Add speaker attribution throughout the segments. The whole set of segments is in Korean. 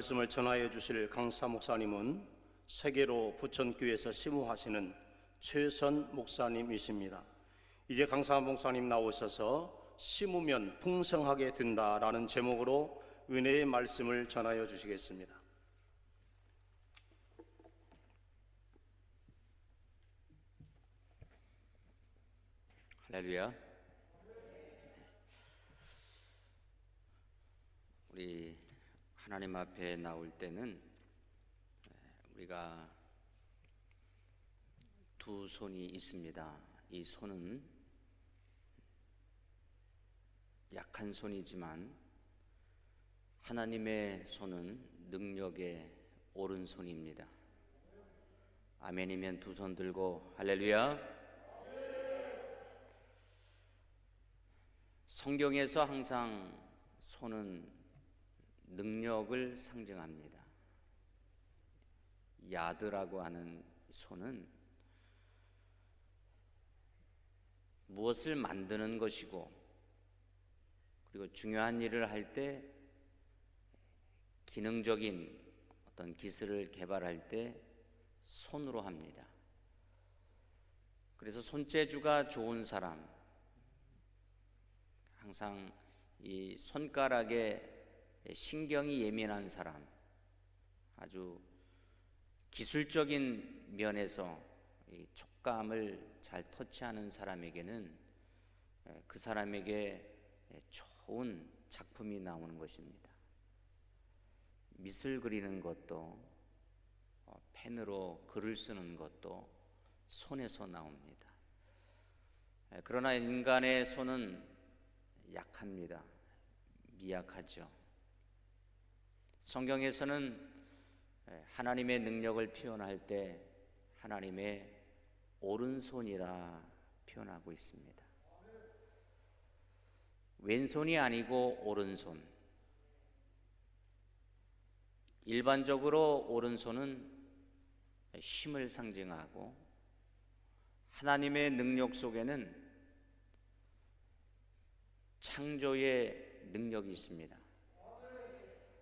Speaker 1: 말씀을 전하여 주실 강사 목사님은 세계로 부천교회에서 심우하시는 최선 목사님이십니다. 이제 강사 목사님 나오셔서 심으면 풍성하게 된다라는 제목으로 은혜의 말씀을 전하여 주시겠습니다.
Speaker 2: 할렐루야. 우리 하나님 앞에 나올 때는 우리가 두 손이 있습니다. 이 손은 약한 손이지만 하나님의 손은 능력의 오른손입니다. 아멘이면 두 손 들고 할렐루야. 성경에서 항상 손은 능력을 상징합니다. 야드라고 하는 손은 무엇을 만드는 것이고, 그리고 중요한 일을 할 때 기능적인 어떤 기술을 개발할 때 손으로 합니다. 그래서 손재주가 좋은 사람, 항상 이 손가락에 신경이 예민한 사람, 아주 기술적인 면에서 이 촉감을 잘 터치하는 사람에게는 그 사람에게 좋은 작품이 나오는 것입니다. 미술 그리는 것도, 펜으로 글을 쓰는 것도 손에서 나옵니다. 그러나 인간의 손은 약합니다. 미약하죠. 성경에서는 하나님의 능력을 표현할 때 하나님의 오른손이라 표현하고 있습니다. 왼손이 아니고 오른손. 일반적으로 오른손은 힘을 상징하고, 하나님의 능력 속에는 창조의 능력이 있습니다.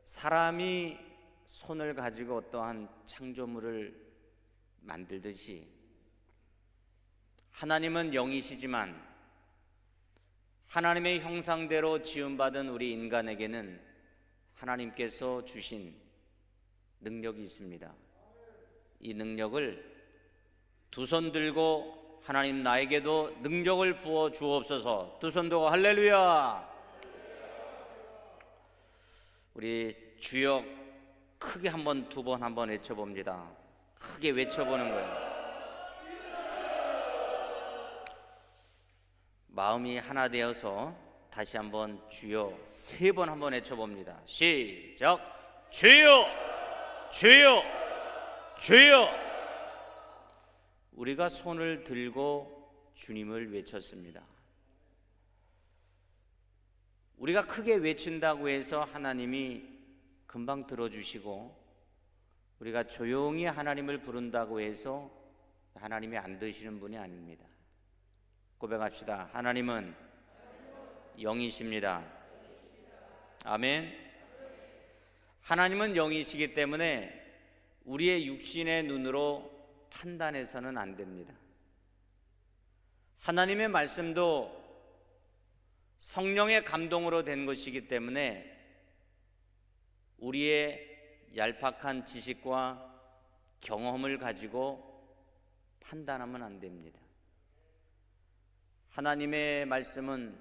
Speaker 2: 사람이 손을 가지고 어떠한 창조물을 만들듯이 하나님은 영이시지만 하나님의 형상대로 지음받은 우리 인간에게는 하나님께서 주신 능력이 있습니다. 이 능력을 두 손 들고 하나님 나에게도 능력을 부어 주옵소서. 두 손 들고 할렐루야. 우리 주여 크게 한번, 두 번, 한번 외쳐봅니다. 크게 외쳐보는 거예요. 마음이 하나 되어서 다시 한번 주여 세 번 한번 외쳐봅니다. 시작. 주여, 주여, 주여. 우리가 손을 들고 주님을 외쳤습니다. 우리가 크게 외친다고 해서 하나님이 금방 들어주시고, 우리가 조용히 하나님을 부른다고 해서 하나님이 안 드시는 분이 아닙니다. 고백합시다. 하나님은 영이십니다. 아멘. 하나님은 영이시기 때문에 우리의 육신의 눈으로 판단해서는 안 됩니다. 하나님의 말씀도 성령의 감동으로 된 것이기 때문에 우리의 얄팍한 지식과 경험을 가지고 판단하면 안 됩니다. 하나님의 말씀은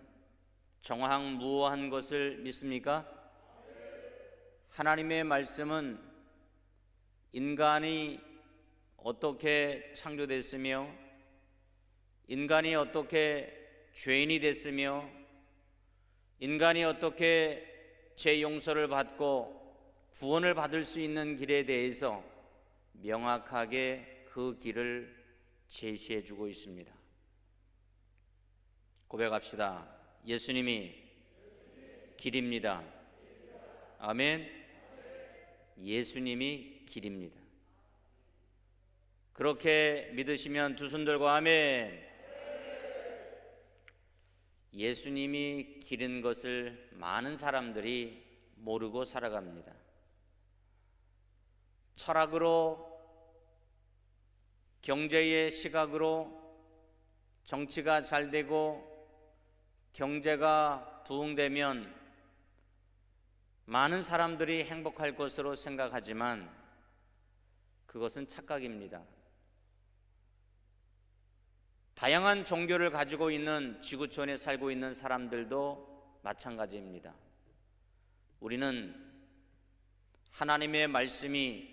Speaker 2: 정황무어한 것을 믿습니까? 하나님의 말씀은 인간이 어떻게 창조됐으며, 인간이 어떻게 죄인이 됐으며, 인간이 어떻게 죄 용서를 받고 구원을 받을 수 있는 길에 대해서 명확하게 그 길을 제시해 주고 있습니다. 고백합시다. 예수님이 길입니다. 아멘. 예수님이 길입니다. 그렇게 믿으시면 두 손 들고 아멘. 예수님이 길인 것을 많은 사람들이 모르고 살아갑니다. 철학으로, 경제의 시각으로 정치가 잘 되고 경제가 부흥되면 많은 사람들이 행복할 것으로 생각하지만 그것은 착각입니다. 다양한 종교를 가지고 있는 지구촌에 살고 있는 사람들도 마찬가지입니다. 우리는 하나님의 말씀이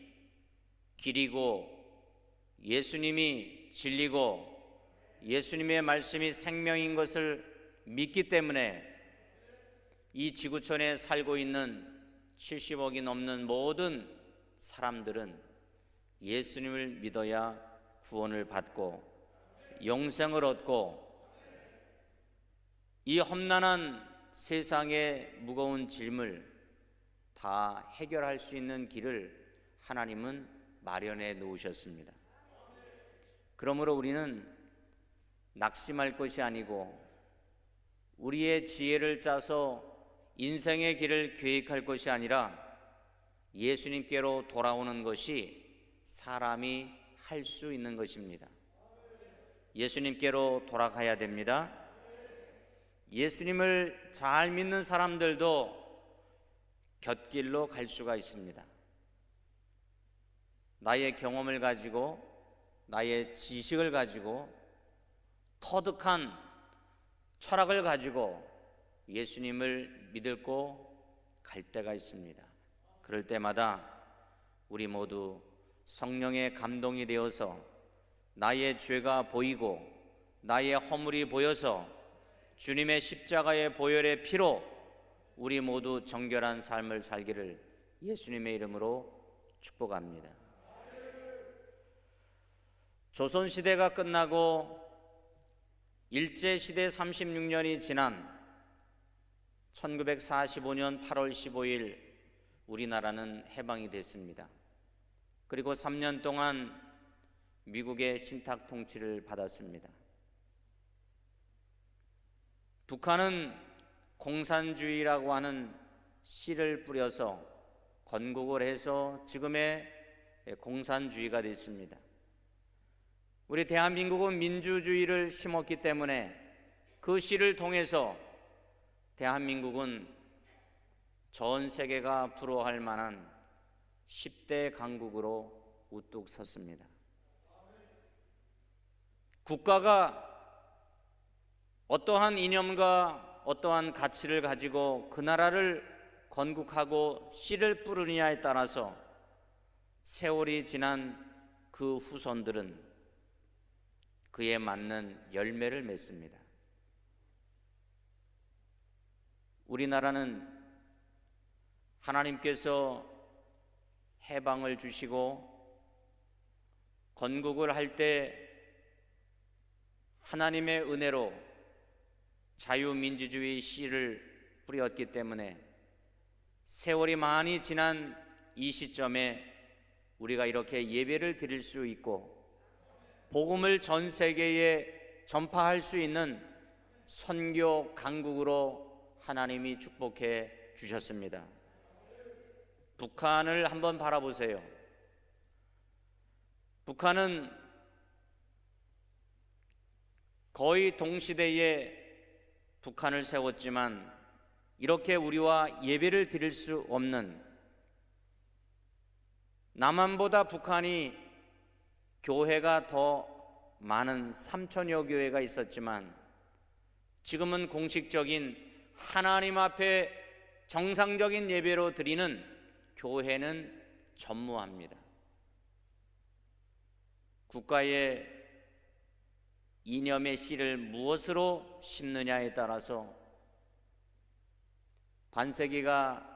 Speaker 2: 길이고 예수님이 진리고 예수님의 말씀이 생명인 것을 믿기 때문에 이 지구촌에 살고 있는 70억이 넘는 모든 사람들은 예수님을 믿어야 구원을 받고 영생을 얻고 이 험난한 세상의 무거운 짐을 다 해결할 수 있는 길을 하나님은 마련해 놓으셨습니다. 그러므로 우리는 낙심할 것이 아니고 우리의 지혜를 짜서 인생의 길을 계획할 것이 아니라 예수님께로 돌아오는 것이 사람이 할 수 있는 것입니다. 예수님께로 돌아가야 됩니다. 예수님을 잘 믿는 사람들도 곁길로 갈 수가 있습니다. 나의 경험을 가지고 나의 지식을 가지고 터득한 철학을 가지고 예수님을 믿고 갈 때가 있습니다. 그럴 때마다 우리 모두 성령의 감동이 되어서 나의 죄가 보이고 나의 허물이 보여서 주님의 십자가의 보혈의 피로 우리 모두 정결한 삶을 살기를 예수님의 이름으로 축복합니다. 조선시대가 끝나고 일제시대 36년이 지난 1945년 8월 15일 우리나라는 해방이 됐습니다. 그리고 3년 동안 미국의 신탁 통치를 받았습니다. 북한은 공산주의라고 하는 씨를 뿌려서 건국을 해서 지금의 공산주의가 됐습니다. 우리 대한민국은 민주주의를 심었기 때문에 그 씨를 통해서 대한민국은 전 세계가 부러워할 만한 10대 강국으로 우뚝 섰습니다. 국가가 어떠한 이념과 어떠한 가치를 가지고 그 나라를 건국하고 씨를 뿌리느냐에 따라서 세월이 지난 그 후손들은 그에 맞는 열매를 맺습니다. 우리나라는 하나님께서 해방을 주시고 건국을 할 때 하나님의 은혜로 자유민주주의 씨를 뿌렸기 때문에 세월이 많이 지난 이 시점에 우리가 이렇게 예배를 드릴 수 있고 복음을 전 세계에 전파할 수 있는 선교 강국으로 하나님이 축복해 주셨습니다. 북한을 한번 바라보세요. 북한은 거의 동시대에 북한을 세웠지만 이렇게 우리와 예배를 드릴 수 없는, 남한보다 북한이 교회가 더 많은 3천여 교회가 있었지만 지금은 공식적인 하나님 앞에 정상적인 예배로 드리는 교회는 전무합니다. 국가의 이념의 씨를 무엇으로 심느냐에 따라서 반세기가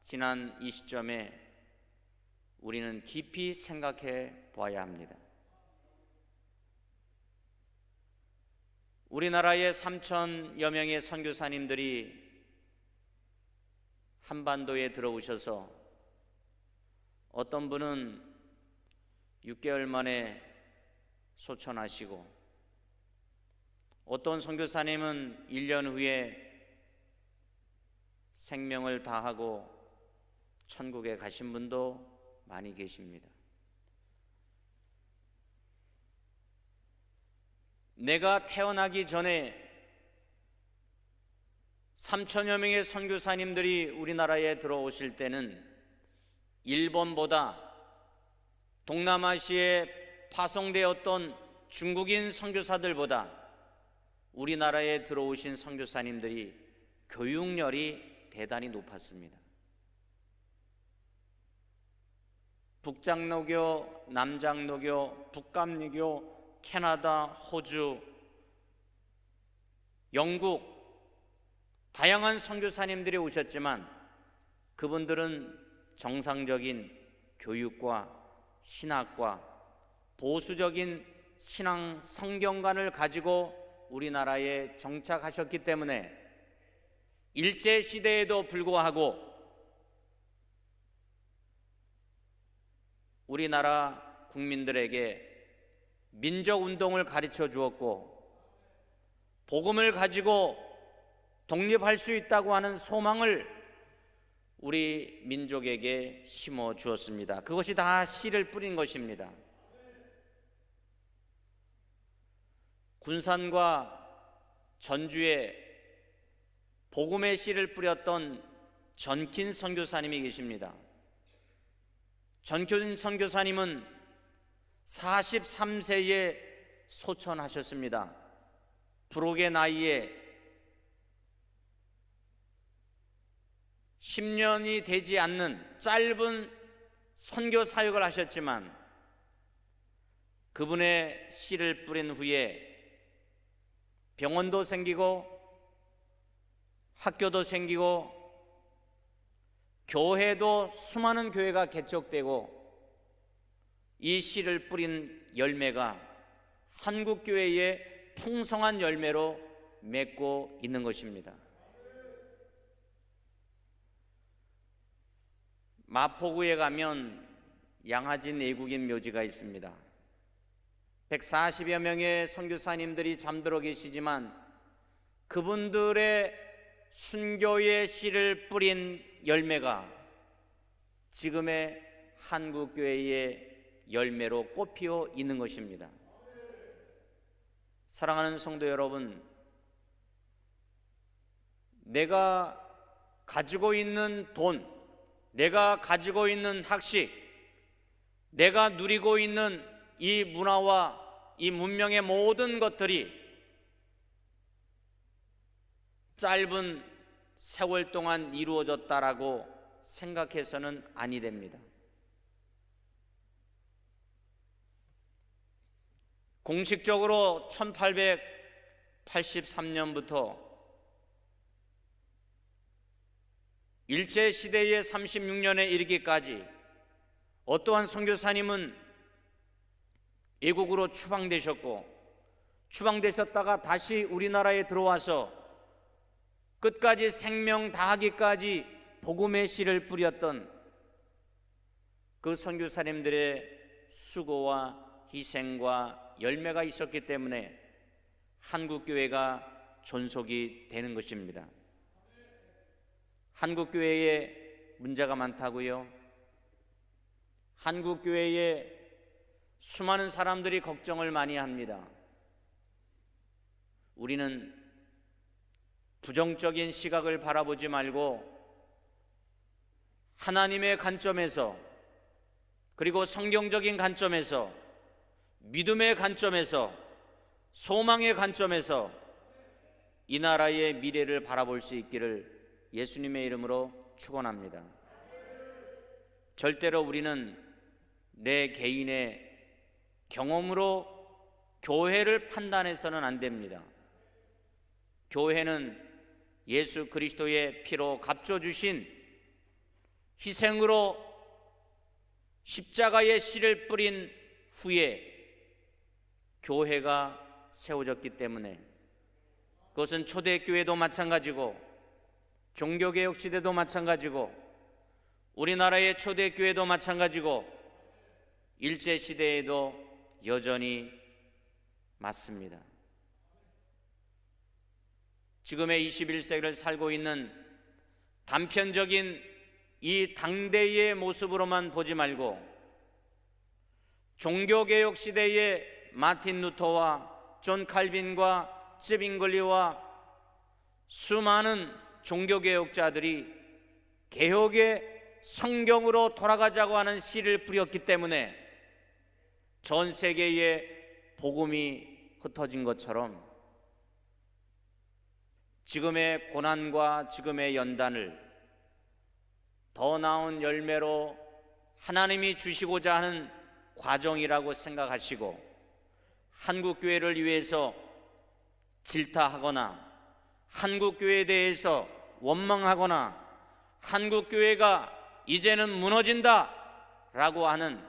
Speaker 2: 지난 이 시점에 우리는 깊이 생각해 보아야 합니다. 우리나라의 3천여 명의 선교사님들이 한반도에 들어오셔서 어떤 분은 6개월 만에 소천하시고 어떤 선교사님은 1년 후에 생명을 다하고 천국에 가신 분도 많이 계십니다. 내가 태어나기 전에 3천여 명의 선교사님들이 우리나라에 들어오실 때는 일본보다 동남아시아에 파송되었던 중국인 선교사들보다 우리나라에 들어오신 선교사님들이 교육열이 대단히 높았습니다. 북장로교, 남장로교, 북감리교, 캐나다, 호주, 영국 다양한 선교사님들이 오셨지만 그분들은 정상적인 교육과 신학과 보수적인 신앙 성경관을 가지고 우리나라에 정착하셨기 때문에 일제시대에도 불구하고 우리나라 국민들에게 민족운동을 가르쳐 주었고 복음을 가지고 독립할 수 있다고 하는 소망을 우리 민족에게 심어 주었습니다. 그것이 다 씨를 뿌린 것입니다. 군산과 전주에 복음의 씨를 뿌렸던 전킨 선교사님이 계십니다. 전킨 선교사님은 43세에 소천하셨습니다. 불혹의 나이에 10년이 되지 않는 짧은 선교 사역을 하셨지만 그분의 씨를 뿌린 후에 병원도 생기고 학교도 생기고 교회도 수많은 교회가 개척되고 이 씨를 뿌린 열매가 한국교회의 풍성한 열매로 맺고 있는 것입니다. 마포구에 가면 양화지 내국인 묘지가 있습니다. 140여 명의 선교사님들이 잠들어 계시지만 그분들의 순교의 씨를 뿌린 열매가 지금의 한국교회의 열매로 꽃피어 있는 것입니다. 사랑하는 성도 여러분, 내가 가지고 있는 돈, 내가 가지고 있는 학식, 내가 누리고 있는 이 문화와 이 문명의 모든 것들이 짧은 세월 동안 이루어졌다라고 생각해서는 아니 됩니다. 공식적으로 1883년부터 일제시대의 36년에 이르기까지 어떠한 선교사님은 외국으로 추방되셨고 추방되셨다가 다시 우리나라에 들어와서 끝까지 생명 다하기까지 복음의 씨를 뿌렸던 그 선교사님들의 수고와 희생과 열매가 있었기 때문에 한국교회가 존속이 되는 것입니다. 한국교회에 문제가 많다고요? 한국교회에 수많은 사람들이 걱정을 많이 합니다. 우리는 부정적인 시각을 바라보지 말고 하나님의 관점에서 그리고 성경적인 관점에서 믿음의 관점에서 소망의 관점에서 이 나라의 미래를 바라볼 수 있기를 예수님의 이름으로 축원합니다. 절대로 우리는 내 개인의 경험으로 교회를 판단해서는 안 됩니다. 교회는 예수 그리스도의 피로 값져주신 희생으로 십자가의 씨를 뿌린 후에 교회가 세워졌기 때문에 그것은 초대교회도 마찬가지고 종교개혁 시대도 마찬가지고 우리나라의 초대교회도 마찬가지고 일제시대에도 여전히 맞습니다. 지금의 21세기를 살고 있는 단편적인 이 당대의 모습으로만 보지 말고 종교개혁 시대의 마틴 루터와 존 칼빈과 쯔빙글리와 수많은 종교개혁자들이 개혁의 성경으로 돌아가자고 하는 시를 뿌렸기 때문에 전 세계에 복음이 흩어진 것처럼 지금의 고난과 지금의 연단을 더 나은 열매로 하나님이 주시고자 하는 과정이라고 생각하시고 한국교회를 위해서 질타하거나 한국교회에 대해서 원망하거나 한국교회가 이제는 무너진다 라고 하는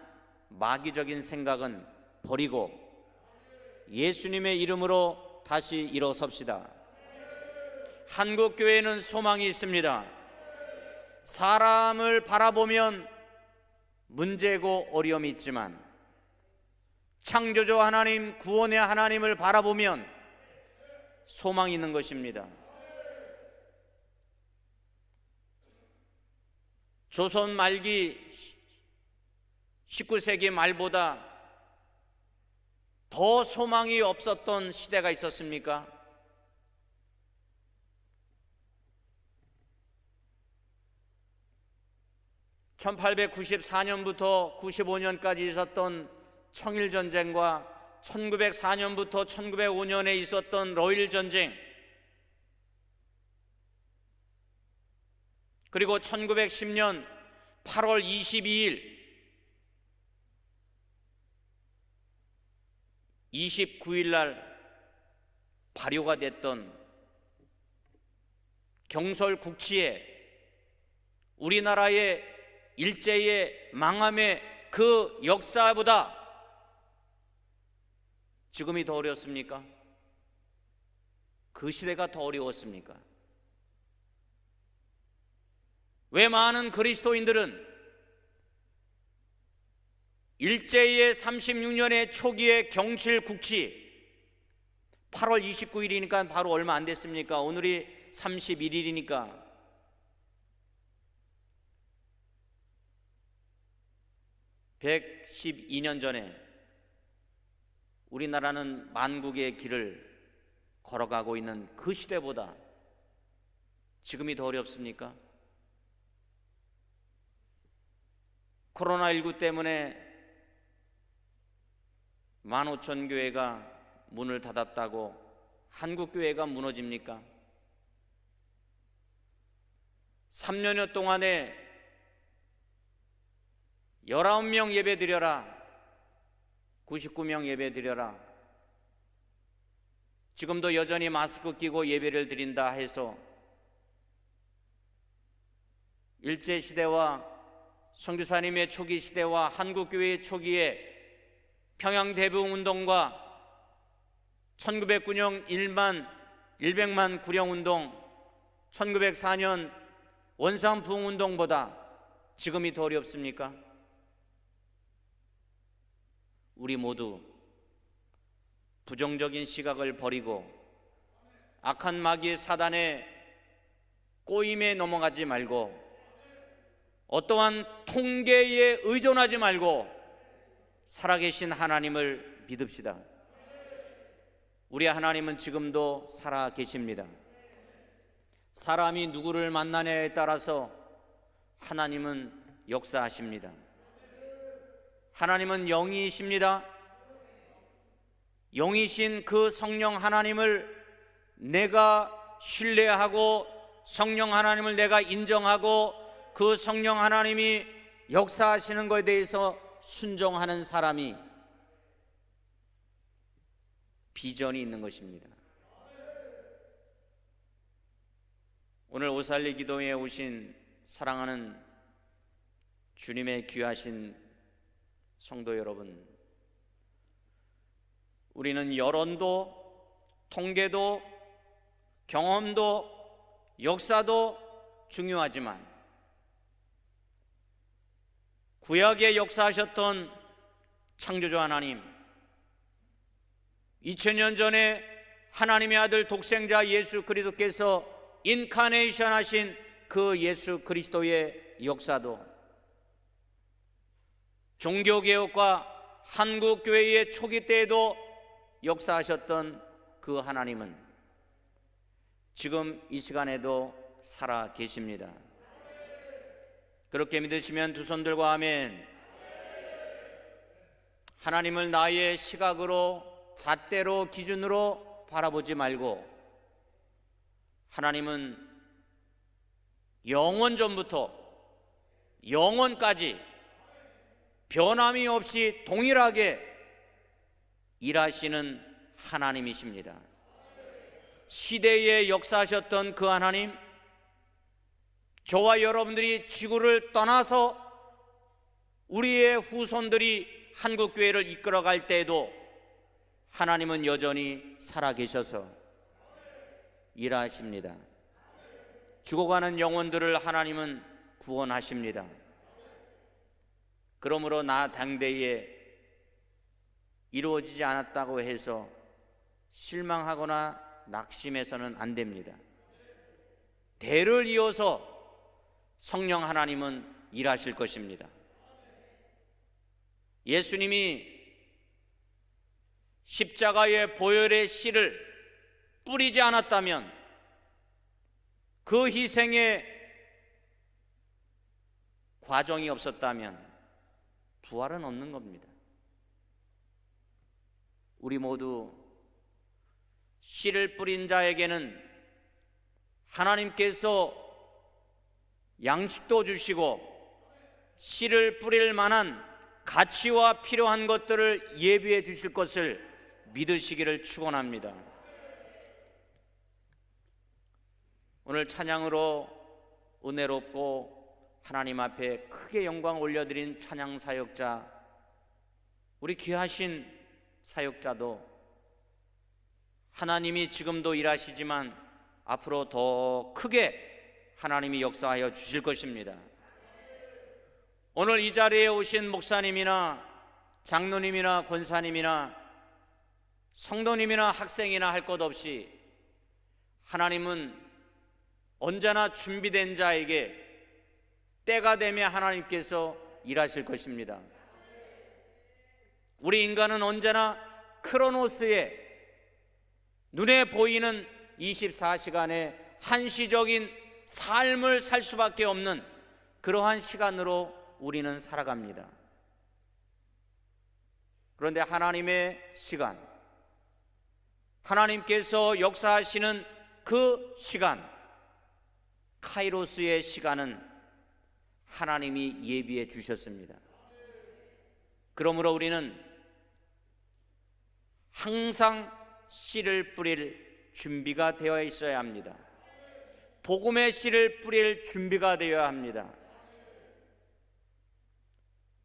Speaker 2: 마귀적인 생각은 버리고 예수님의 이름으로 다시 일어섭시다. 한국교회는 소망이 있습니다. 사람을 바라보면 문제고 어려움이 있지만 창조주 하나님, 구원의 하나님을 바라보면 소망이 있는 것입니다. 조선 말기 19세기 말보다 더 소망이 없었던 시대가 있었습니까? (1894년부터) (95년까지) 있었던 청일전쟁과 1904년부터 1905년에 있었던 러일전쟁, 그리고 1910년 8월 22일 29일 날 발효가 됐던 경솔국치에 우리나라의 일제의 망함의 그 역사보다 지금이 더 어렵습니까? 그 시대가 더 어려웠습니까? 왜 많은 그리스도인들은 일제의 36년의 초기의 경실국치 8월 29일이니까 바로 얼마 안 됐습니까? 오늘이 31일이니까 112년 전에 우리나라는 만국의 길을 걸어가고 있는 그 시대보다 지금이 더 어렵습니까? 코로나19 때문에 15,000교회가 문을 닫았다고 한국교회가 무너집니까? 3년여 동안에 19명 예배 드려라, 99명 예배 드려라, 지금도 여전히 마스크 끼고 예배를 드린다 해서 일제시대와 선교사님의 초기 시대와 한국교회의 초기에 평양대부운동과 1909년 100만 구령운동, 1904년 원산부흥운동보다 지금이 더 어렵습니까? 우리 모두 부정적인 시각을 버리고 악한 마귀의 사단의 꼬임에 넘어가지 말고 어떠한 통계에 의존하지 말고 살아계신 하나님을 믿읍시다. 우리 하나님은 지금도 살아계십니다. 사람이 누구를 만나냐에 따라서 하나님은 역사하십니다. 하나님은 영이십니다. 영이신 그 성령 하나님을 내가 신뢰하고 성령 하나님을 내가 인정하고 그 성령 하나님이 역사하시는 것에 대해서 순종하는 사람이 비전이 있는 것입니다. 오늘 오살리 기도회에 오신 사랑하는 주님의 귀하신 성도 여러분, 우리는 여론도 통계도 경험도 역사도 중요하지만 구약에 역사하셨던 창조주 하나님, 2000년 전에 하나님의 아들 독생자 예수 그리스도께서 인카네이션 하신 그 예수 그리스도의 역사도, 종교개혁과 한국교회의 초기 때에도 역사하셨던 그 하나님은 지금 이 시간에도 살아 계십니다. 그렇게 믿으시면 두 손 들고 아멘. 하나님을 나의 시각으로, 잣대로, 기준으로 바라보지 말고 하나님은 영원 전부터 영원까지 변함이 없이 동일하게 일하시는 하나님이십니다. 시대에 역사하셨던 그 하나님, 저와 여러분들이 지구를 떠나서 우리의 후손들이 한국교회를 이끌어갈 때에도 하나님은 여전히 살아계셔서 일하십니다. 죽어가는 영혼들을 하나님은 구원하십니다. 그러므로 나 당대에 이루어지지 않았다고 해서 실망하거나 낙심해서는 안 됩니다. 대를 이어서 성령 하나님은 일하실 것입니다. 예수님이 십자가의 보혈의 씨를 뿌리지 않았다면, 그 희생의 과정이 없었다면 부활은 없는 겁니다. 우리 모두 씨를 뿌린 자에게는 하나님께서 양식도 주시고 씨를 뿌릴 만한 가치와 필요한 것들을 예비해 주실 것을 믿으시기를 축원합니다. 오늘 찬양으로 은혜롭고 하나님 앞에 크게 영광 올려드린 찬양 사역자, 우리 귀하신 사역자도 하나님이 지금도 일하시지만 앞으로 더 크게 하나님이 역사하여 주실 것입니다. 오늘 이 자리에 오신 목사님이나 장로님이나 권사님이나 성도님이나 학생이나 할 것 없이 하나님은 언제나 준비된 자에게 때가 되면 하나님께서 일하실 것입니다. 우리 인간은 언제나 크로노스에 눈에 보이는 24시간의 한시적인 삶을 살 수밖에 없는 그러한 시간으로 우리는 살아갑니다. 그런데 하나님의 시간, 하나님께서 역사하시는 그 시간, 카이로스의 시간은 하나님이 예비해 주셨습니다. 그러므로 우리는 항상 씨를 뿌릴 준비가 되어 있어야 합니다. 복음의 씨를 뿌릴 준비가 되어야 합니다.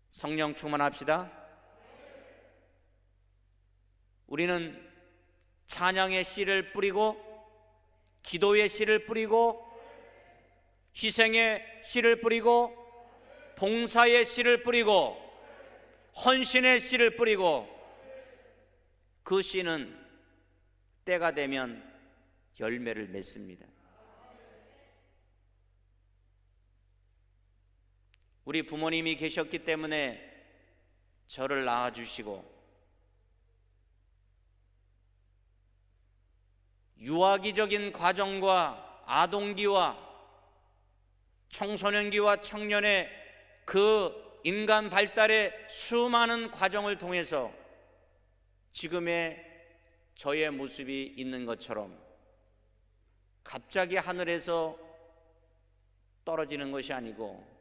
Speaker 2: 성령 충만합시다. 우리는 찬양의 씨를 뿌리고, 기도의 씨를 뿌리고, 희생의 씨를 뿌리고, 봉사의 씨를 뿌리고, 헌신의 씨를 뿌리고, 그 씨는 때가 되면 열매를 맺습니다. 우리 부모님이 계셨기 때문에 저를 낳아주시고, 유아기적인 과정과 아동기와 청소년기와 청년의 그 인간 발달의 수많은 과정을 통해서 지금의 저의 모습이 있는 것처럼 갑자기 하늘에서 떨어지는 것이 아니고,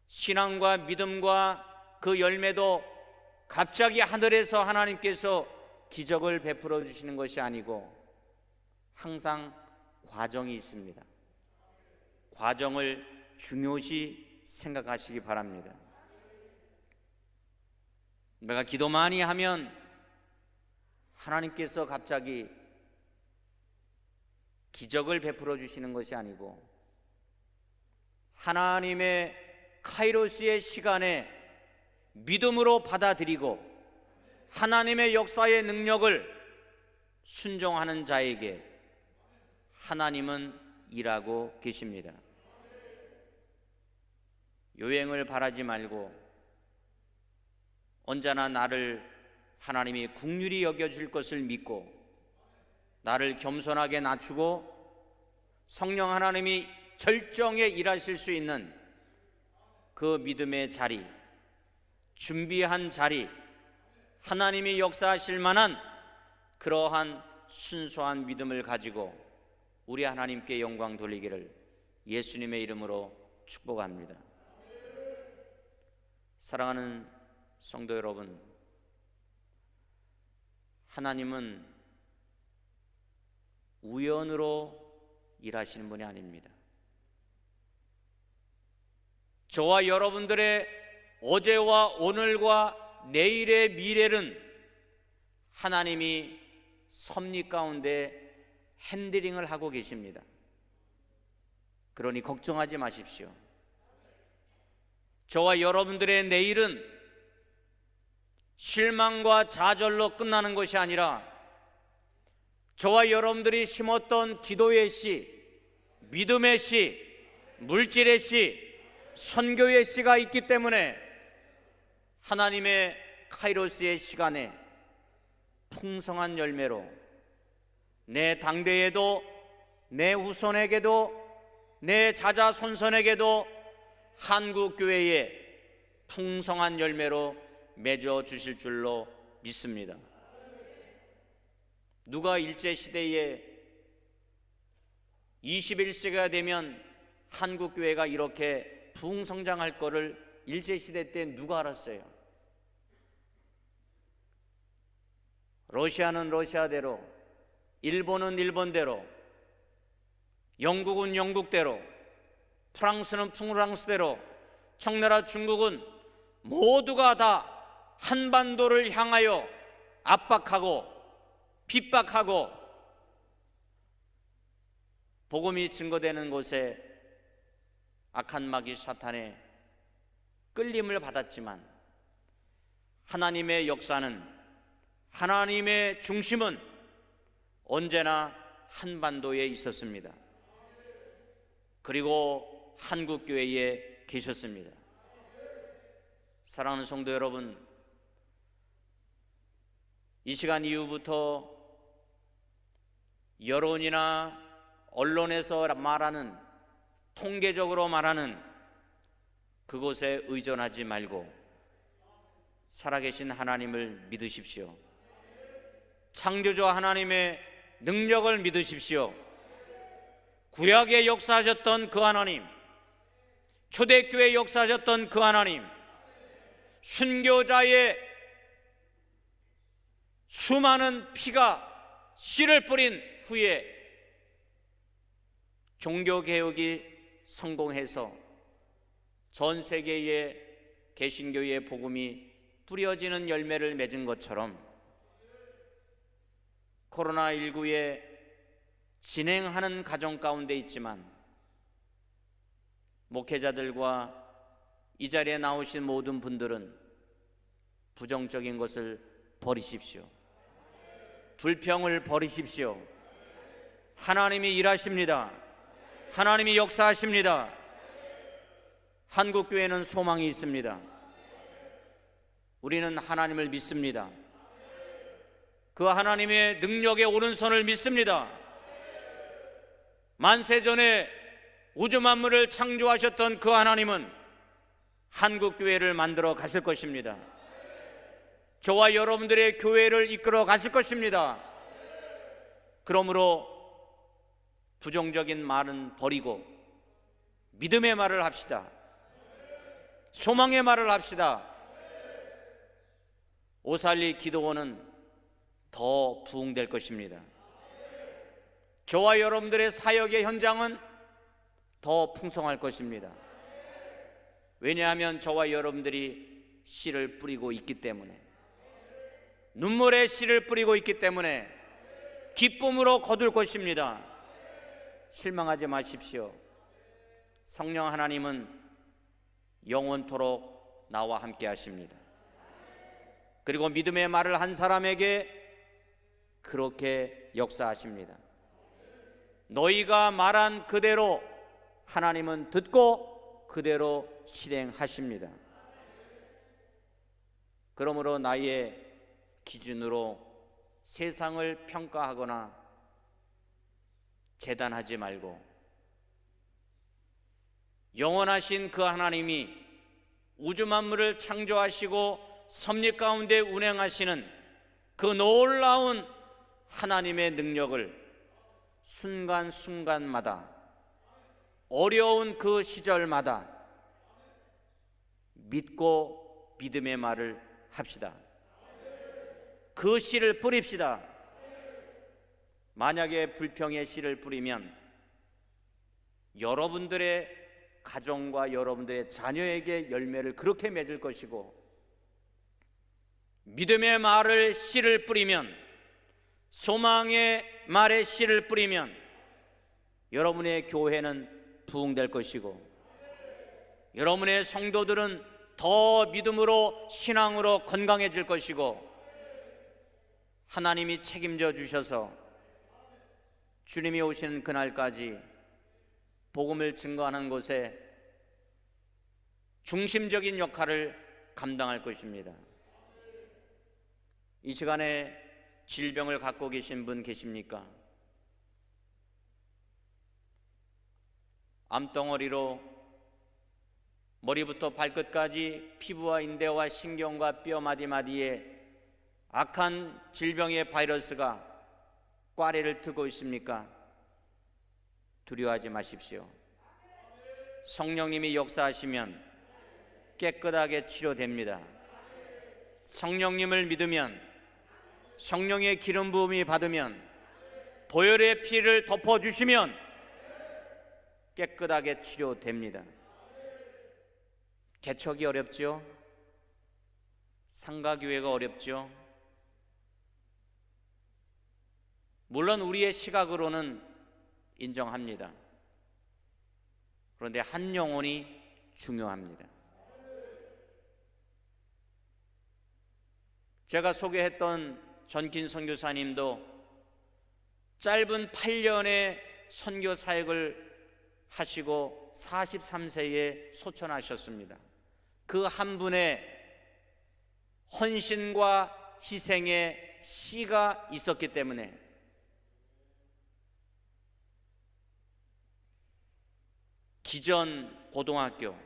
Speaker 2: 신앙과 믿음과 그 열매도 갑자기 하늘에서 하나님께서 기적을 베풀어 주시는 것이 아니고 항상 과정이 있습니다. 과정을 중요시 생각하시기 바랍니다. 내가 기도 많이 하면 하나님께서 갑자기 기적을 베풀어 주시는 것이 아니고 하나님의 카이로스의 시간에 믿음으로 받아들이고 하나님의 역사의 능력을 순종하는 자에게 하나님은 일하고 계십니다. 요행을 바라지 말고 언제나 나를 하나님이 긍휼히 여겨줄 것을 믿고 나를 겸손하게 낮추고 성령 하나님이 절정에 일하실 수 있는 그 믿음의 자리, 준비한 자리, 하나님이 역사하실 만한 그러한 순수한 믿음을 가지고 우리 하나님께 영광 돌리기를 예수님의 이름으로 축복합니다. 사랑하는 성도 여러분, 하나님은 우연으로 일하시는 분이 아닙니다. 저와 여러분들의 어제와 오늘과 내일의 미래는 하나님이 섭리 가운데 핸들링을 하고 계십니다. 그러니 걱정하지 마십시오. 저와 여러분들의 내일은 실망과 좌절로 끝나는 것이 아니라 저와 여러분들이 심었던 기도의 씨, 믿음의 씨, 물질의 씨, 선교의 씨가 있기 때문에 하나님의 카이로스의 시간에 풍성한 열매로 내 당대에도 내 후손에게도 내 자자손손에게도 한국교회에 풍성한 열매로 맺어 주실 줄로 믿습니다. 누가 일제시대에 21세기가 되면 한국교회가 이렇게 부흥성장할 거를 일제시대 때 누가 알았어요? 러시아는 러시아대로, 일본은 일본대로, 영국은 영국대로, 프랑스는 프랑스대로, 청나라 중국은 모두가 다 한반도를 향하여 압박하고 핍박하고 복음이 증거되는 곳에 악한 마귀 사탄의 끌림을 받았지만 하나님의 역사는, 하나님의 중심은 언제나 한반도에 있었습니다. 그리고 한국교회에 계셨습니다. 사랑하는 성도 여러분, 이 시간 이후부터 여론이나 언론에서 말하는, 통계적으로 말하는 그곳에 의존하지 말고 살아계신 하나님을 믿으십시오. 창조주 하나님의 능력을 믿으십시오. 구약에 역사하셨던 그 하나님, 초대교회에 역사하셨던 그 하나님, 순교자의 수많은 피가 씨를 뿌린 후에 종교개혁이 성공해서 전 세계에 개신교의 복음이 뿌려지는 열매를 맺은 것처럼 코로나19에 진행하는 가정 가운데 있지만 목회자들과 이 자리에 나오신 모든 분들은 부정적인 것을 버리십시오. 불평을 버리십시오. 하나님이 일하십니다. 하나님이 역사하십니다. 한국교회는 소망이 있습니다. 우리는 하나님을 믿습니다. 그 하나님의 능력의 오른손을 믿습니다. 만세전에 우주 만물을 창조하셨던 그 하나님은 한국교회를 만들어 가실 것입니다. 저와 여러분들의 교회를 이끌어 가실 것입니다. 그러므로 부정적인 말은 버리고 믿음의 말을 합시다. 소망의 말을 합시다. 오살리 기도원은 더 부흥될 것입니다. 저와 여러분들의 사역의 현장은 더 풍성할 것입니다. 왜냐하면 저와 여러분들이 씨를 뿌리고 있기 때문에, 눈물의 씨를 뿌리고 있기 때문에 기쁨으로 거둘 것입니다. 실망하지 마십시오. 성령 하나님은 영원토록 나와 함께 하십니다. 그리고 믿음의 말을 한 사람에게 그렇게 역사하십니다. 너희가 말한 그대로 하나님은 듣고 그대로 실행하십니다. 그러므로 나의 기준으로 세상을 평가하거나 재단하지 말고 영원하신 그 하나님이 우주 만물을 창조하시고 섭리 가운데 운행하시는 그 놀라운 하나님의 능력을 순간순간마다 어려운 그 시절마다 믿고 믿음의 말을 합시다. 그 씨를 뿌립시다. 만약에 불평의 씨를 뿌리면 여러분들의 가정과 여러분들의 자녀에게 열매를 그렇게 맺을 것이고, 믿음의 말을 씨를 뿌리면, 소망의 말에 씨를 뿌리면 여러분의 교회는 부흥될 것이고, 여러분의 성도들은 더 믿음으로 신앙으로 건강해질 것이고, 하나님이 책임져 주셔서 주님이 오시는 그날까지 복음을 증거하는 곳에 중심적인 역할을 감당할 것입니다. 이 시간에 질병을 갖고 계신 분 계십니까? 암덩어리로 머리부터 발끝까지 피부와 인대와 신경과 뼈 마디마디에 악한 질병의 바이러스가 꽈레를 트고 있습니까? 두려워하지 마십시오. 성령님이 역사하시면 깨끗하게 치료됩니다. 성령님을 믿으면, 성령의 기름 부음이 받으면, 보혈의 피를 덮어주시면 깨끗하게 치료됩니다. 개척이 어렵죠? 상가교회가 어렵죠? 물론 우리의 시각으로는 인정합니다. 그런데 한 영혼이 중요합니다. 제가 소개했던 전킨 선교사님도 짧은 8년의 선교 사역을 하시고 43세에 소천하셨습니다. 그 한 분의 헌신과 희생의 씨가 있었기 때문에 기전 고등학교,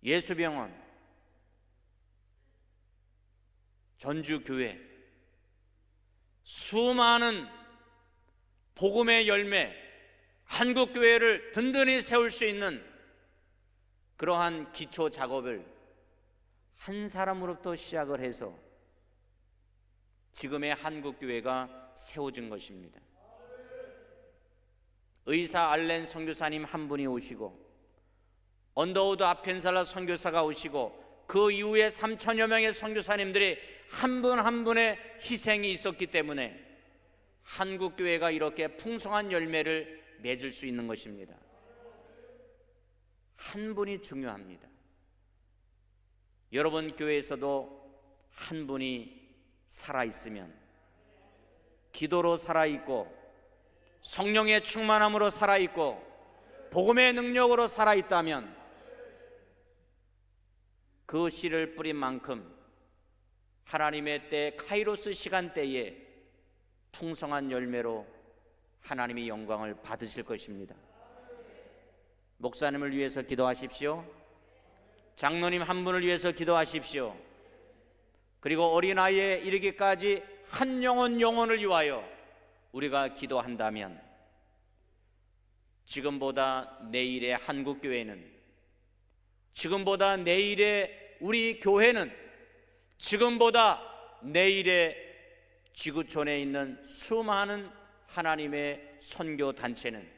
Speaker 2: 예수병원, 전주교회, 수많은 복음의 열매, 한국교회를 든든히 세울 수 있는 그러한 기초 작업을 한 사람으로부터 시작을 해서 지금의 한국교회가 세워진 것입니다. 의사 알렌 선교사님 한 분이 오시고, 언더우드 아펜살라 선교사가 오시고, 그 이후에 3천여 명의 선교사님들이 한 분 한 분의 희생이 있었기 때문에 한국교회가 이렇게 풍성한 열매를 맺을 수 있는 것입니다. 한 분이 중요합니다. 여러분 교회에서도 한 분이 살아있으면, 기도로 살아있고 성령의 충만함으로 살아있고 복음의 능력으로 살아있다면 그 씨를 뿌린 만큼 하나님의 때, 카이로스 시간대에 풍성한 열매로 하나님이 영광을 받으실 것입니다. 목사님을 위해서 기도하십시오. 장로님 한 분을 위해서 기도하십시오. 그리고 어린아이에 이르기까지 한 영혼을 위하여 우리가 기도한다면 지금보다 내일의 한국교회는, 지금보다 내일의 우리 교회는, 지금보다 내일의 지구촌에 있는 수많은 하나님의 선교단체는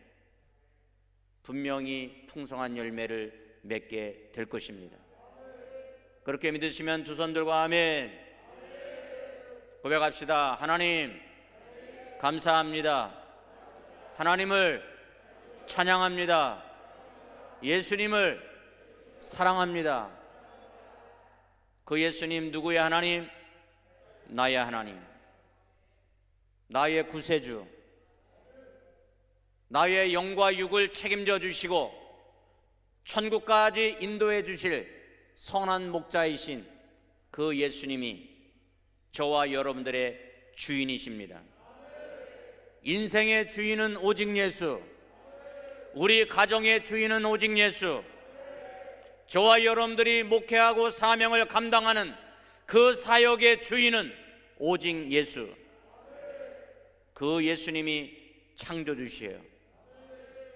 Speaker 2: 분명히 풍성한 열매를 맺게 될 것입니다. 그렇게 믿으시면 두 손 들고 아멘 고백합시다. 하나님 감사합니다. 하나님을 찬양합니다. 예수님을 사랑합니다. 그 예수님 누구의 하나님? 나의 하나님, 나의 구세주, 나의 영과 육을 책임져 주시고 천국까지 인도해 주실 선한 목자이신 그 예수님이 저와 여러분들의 주인이십니다. 인생의 주인은 오직 예수, 우리 가정의 주인은 오직 예수, 저와 여러분들이 목회하고 사명을 감당하는 그 사역의 주인은 오직 예수, 그 예수님이 창조주시에요.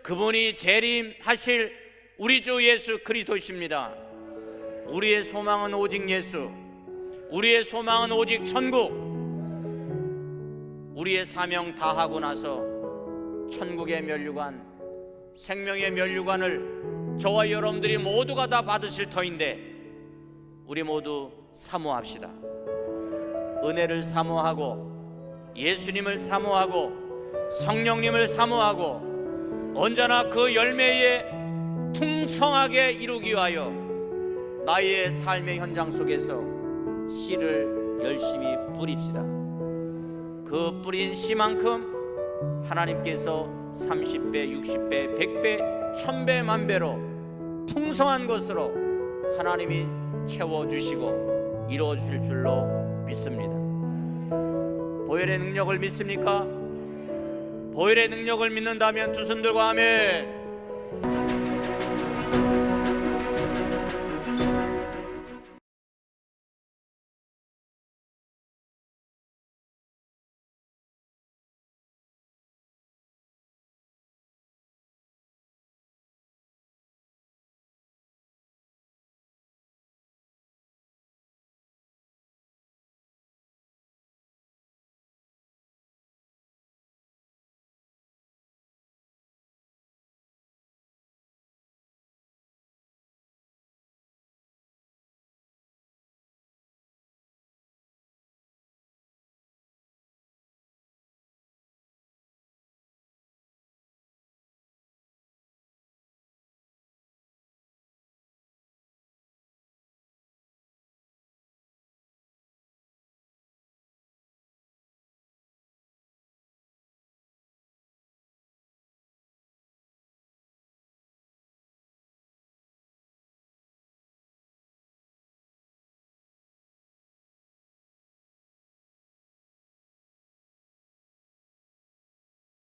Speaker 2: 그분이 재림하실 우리 주 예수 그리스도이십니다. 우리의 소망은 오직 예수, 우리의 소망은 오직 천국. 우리의 사명 다 하고 나서 천국의 면류관, 생명의 면류관을 저와 여러분들이 모두가 다 받으실 터인데 우리 모두 사모합시다. 은혜를 사모하고 예수님을 사모하고 성령님을 사모하고 언제나 그 열매에 풍성하게 이루기 위하여 나의 삶의 현장 속에서 씨를 열심히 뿌립시다. 그 뿌린 씨만큼 하나님께서 30배, 60배, 100배, 1000배, 만배로 풍성한 것으로 하나님이 채워주시고 이루어주실 줄로 믿습니다. 보혈의 능력을 믿습니까? 보혈의 능력을 믿는다면 두 손 들고 아멘.